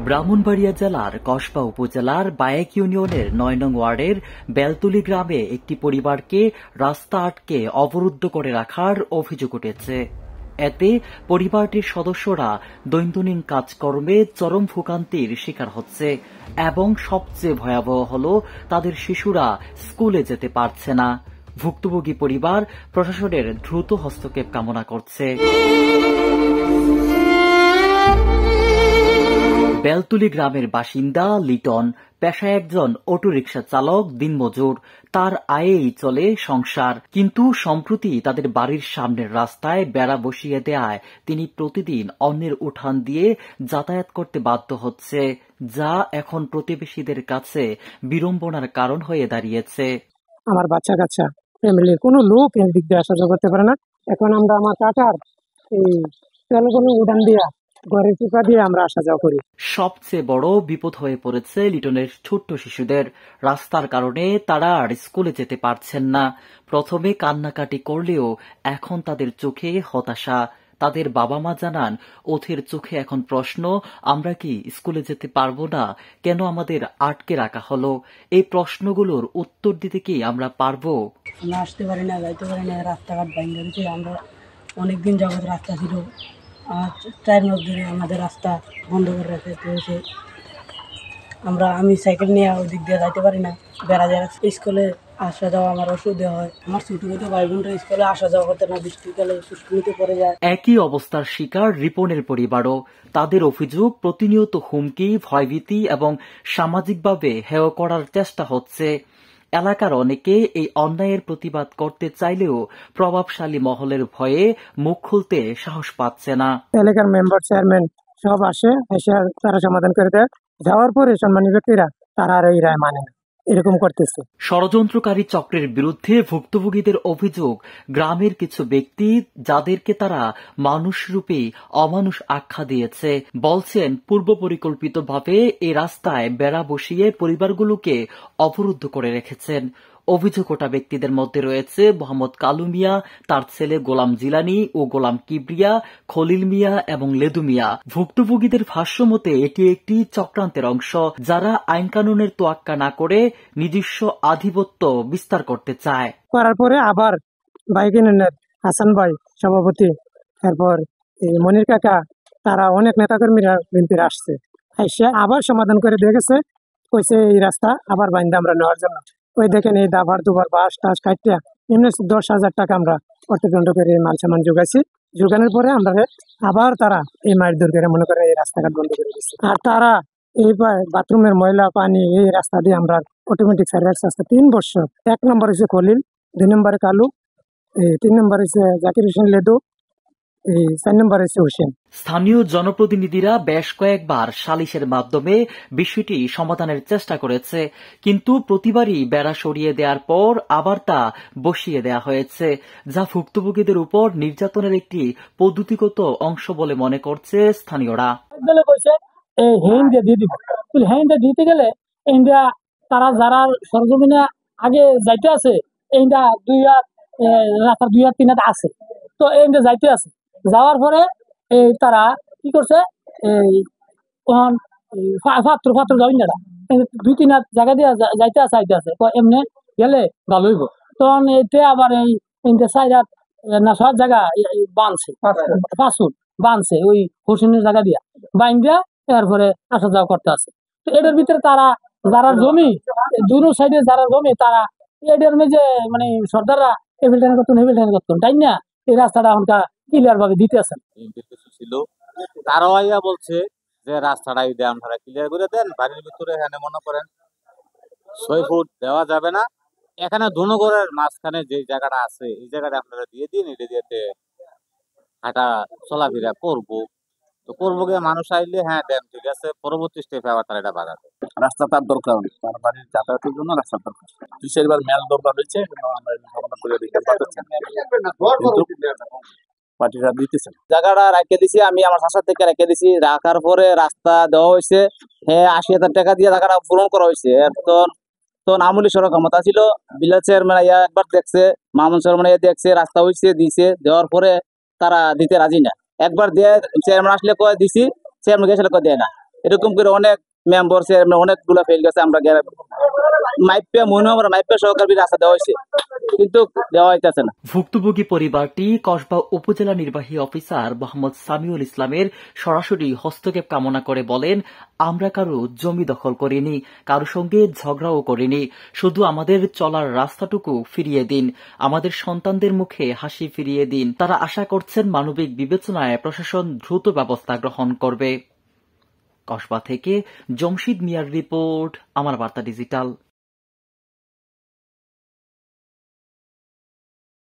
ব্রাহ্মণবাড়িয়া জেলার কসবা উপজেলার বায়েক ইউনিয়নের ৯ নং ওয়ার্ডের বেলতুলি গ্রামে একটি পরিবারকে রাস্তা আটকে অবরুদ্ধ করে রাখার অভিযোগ উঠেছে। এতে পরিবারটির সদস্যরা দৈনন্দিন কাজকর্মে চরম ভোগান্তির শিকার হচ্ছে এবং সবচেয়ে ভয়াবহ হল তাদের শিশুরা স্কুলে যেতে পারছে না। ভুক্তভোগী পরিবার প্রশাসনের দ্রুত হস্তক্ষেপ কামনা করছে। বেলতুলি গ্রামের বাসিন্দা লিটন পেশায় একজন অটোরিকশা চালক, দিনমজুর। তার আয়েই চলে সংসার, কিন্তু সম্প্রতি তাদের বাড়ির সামনের রাস্তায় বেড়া বসিয়ে দেয়ায় তিনি প্রতিদিন অন্যের উঠান দিয়ে যাতায়াত করতে বাধ্য হচ্ছে, যা এখন প্রতিবেশীদের কাছে বিড়ম্বনার কারণ হয়ে দাঁড়িয়েছে। আমার বাচ্চা কাচ্চা ফ্যামিলির কোনো লোক এই দিক দিয়ে আসা যাওয়া করতে পারে না। এখন আমরা আমার কাকার এই তেলগুলো উঠান দিয়া ঘরের চিপা দিয়ে আমরা আসা যাওয়া করি। সবচেয়ে বড় বিপদ হয়ে পড়েছে লিটনের ছোট্ট শিশুদের। রাস্তার কারণে তারা আর স্কুলে যেতে পারছেন না। প্রথমে কান্নাকাটি করলেও এখন তাদের চোখে হতাশা। তাদের বাবা মা জানান, ওদের চোখে এখন প্রশ্ন, আমরা কি স্কুলে যেতে পারবো না? কেন আমাদের আটকে রাখা হলো? এই প্রশ্নগুলোর উত্তর দিতে কি আমরা পারবো? আমরা আসতে পারি না, যাইতে পারি না, রাস্তাঘাট ভেঙে গেছে। আমরা অনেকদিন যাবত রাস্তা ছিল, আর 4 মাস ধরে আমাদের রাস্তা বন্ধ করে রাখতে হয়েছে। আমি সাইকেল নিয়ে ওই দিক দিয়ে যাইতে পারি না। বেড়া যায় স্কুলে আসা যাওয়া আমার অসুবিধা হয়। আমার ছোট ছোট ভাই বোনরা স্কুলে আসা যাওয়া করতে না, বৃষ্টিকালে শুষ্কনিতে পড়ে যায়। একই অবস্থার শিকার রিপনের পরিবারও। তাদের অভিযোগ, প্রতিনিয়ত হুমকি, ভয়ভীতি এবং সামাজিকভাবে হেয় করার চেষ্টা হচ্ছে। এলাকার অনেকে এই অন্যায়ের প্রতিবাদ করতে চাইলেও প্রভাবশালী মহলের ভয়ে মুখ খুলতে সাহস পাচ্ছে না। এলাকার মেম্বার, চেয়ারম্যান সব এসে তারা সমাধান করে দেয়। যাওয়ার পরে সম্মানী ব্যক্তিরা তারা আর এই রায় মানে না, এরকম করতেছে। ষড়যন্ত্রকারী চক্রের বিরুদ্ধে ভুক্তভোগীদের অভিযোগ, গ্রামের কিছু ব্যক্তি যাদেরকে তারা মানুষরূপী অমানুষ আখ্যা দিয়েছে, বলছেন পূর্ব পরিকল্পিতভাবে এই রাস্তায় বেড়া বসিয়ে পরিবারগুলোকে অবরুদ্ধ করে রেখেছেন। অভিযোগ ওঠা ব্যক্তিদের মধ্যে রয়েছে মোহাম্মদ কালু মিয়া, তার ছেলে গোলাম জিলানি ও গোলাম কিবরিয়া, খলিল মিয়া এবং লেদু মিয়া। ভুক্তভোগীদের ভাষ্য মতে এটি একটি চক্রান্তের অংশ, যারা আইন কানুনের তোয়াক্কা না করে নিজস্ব আধিপত্য বিস্তার করতে চায়। করার পরে আবার বাইক ইউনিয়নের হাসান ভাই সভাপতি, তারপর মনির কাকা, তারা অনেক নেতাকর্মীরা বিএনপির আসছে, এসে আবার সমাধান করে দিয়ে গেছে। কইছে এই রাস্তা আবার বাইন্দা আমরা নেওয়ার জন্য। ওই দেখেন এই দাবার দুবার বাস টাস কাটিয়া এমনি 10,000 টাকা আমরা অর্থদণ্ড করে মাল সামান যোগাইছি। যোগানোর পরে আমরা আবার তারা এই মাইল দূর করে মনে করে এই রাস্তাঘাট বন্ধ করে দিচ্ছে। আর তারা এই বাথরুমের ময়লা পানি এই রাস্তা দিয়ে আমরা অটোমেটিক সার্ভিস রাস্তা 3 বছর। 1 নম্বর হচ্ছে খলিল, 2 নম্বরে কালু, 3 নম্বর হচ্ছে জাকির হোসেন লেদু, 4 নম্বর হচ্ছে হোসেন। স্থানীয় জনপ্রতিনিধিরা বেশ কয়েকবার সালিশের মাধ্যমে বিষয়টি সমাধানের চেষ্টা করেছে, কিন্তু প্রতিবারই বেড়া সরিয়ে দেওয়ার পর আবার তা বসিয়ে দেওয়া হয়েছে, যা ভুক্তভোগীদের উপর নির্যাতনের একটি পদ্ধতিগত অংশ বলে মনে করছে স্থানীয়রা। দিতে গেলে তারা যারা সরজমিনে আগে যাইতে আছে, এইটা রাস্তার 2 আর 3 হাত আছে, তো এইটা যাইতে আছে। যাওয়ার পরে তারা কি করছে, এই ফাত্র যাবেন না, 2-3 হাত জায়গা দিয়ে যাইতে আছে, আইতে আছে, তো এমনি গেলে ভালো হইব। তখন এতে আবার এই 4 হাত না 6 জায়গা বানছে, 5 ফুট বানছে ওই হোসেনের জায়গা দিয়া বাইন দিয়া, তারপরে আসা যাওয়া করতে আছে। তো এটার ভিতরে তারা যারা জমি দুনো সাইডে যারা জমি, তারা এটার মধ্যে মানে সর্দাররা হেভিলটান করতেন, তাই না? এই রাস্তাটা এখনকার ক্লিয়ার ভাবে দিতে আছেন। কিছু ছিল, তারাও আইয়া বলছে যে রাস্তাটা আপনারা ক্লিয়ার করে দেন। বাড়ির ভিতরে এখানে মনে করেন 6 ফুট দেওয়া যাবে না। এখানে ধনুগড়ের মাঝখানে যে জায়গাটা আছে, এই জায়গাটা আপনারা দিয়ে দিন, এটা দিয়েতে হাঁটা চলাফেরা করবো। তো করবো গিয়ে মানুষ আইলে হ্যাঁ দেন, ঠিক আছে, পরবর্তী স্টেপে আবার তারা এটা বাড়াবে। রাস্তা তার দরকার, তার বাড়ির যাতায়াতের জন্য রাস্তা দরকার। 2 বার মেল দরকার হয়েছে, আমরা করে দিতে পারতেছি পার্টিরা দিতেছে। জায়গাটা রেখে দিছি, আমি আমার শাসার থেকে রেখে দিছি। রাখার পরে রাস্তা দেওয়া হয়েছে, হ্যাঁ 80,000 টাকা দিয়ে জায়গাটা পূরণ করা হয়েছে। তখন আমলি সড়ক ক্ষমতা ছিল, বিলেজ চেয়ারম্যান একবার দেখছে, মামুন চেয়ারম্যান দেখছে, রাস্তা হয়েছে, দিছে। দেওয়ার পরে তারা দিতে রাজি না। একবার দিয়ে চেয়ারম্যান আসলে কয় দিছি, চেয়ারম্যান গেছিল কয় দেয় না। এরকম করে অনেক মেম্বার অনেকগুলা ফেল গেছে। আমরা মাইপে মনে হয় মাইপে সহকারী রাস্তা দেওয়া হয়েছে, কিন্তু দেওয়া হইতেছে না। ভুক্তভোগী পরিবারটি কসবা উপজেলা নির্বাহী অফিসার মোহাম্মদ সামিউল ইসলামের সরাসরি হস্তক্ষেপ কামনা করে বলেন, আমরা কারো জমি দখল করিনি, কারো সঙ্গে ঝগড়াও করিনি, শুধু আমাদের চলার রাস্তাটুকু ফিরিয়ে দিন, আমাদের সন্তানদের মুখে হাসি ফিরিয়ে দিন। তারা আশা করছেন মানবিক বিবেচনায় প্রশাসন দ্রুত ব্যবস্থা গ্রহণ করবে। কসবা থেকে জমশিদ মিয়ার রিপোর্ট, আমার বার্তা ডিজিটাল।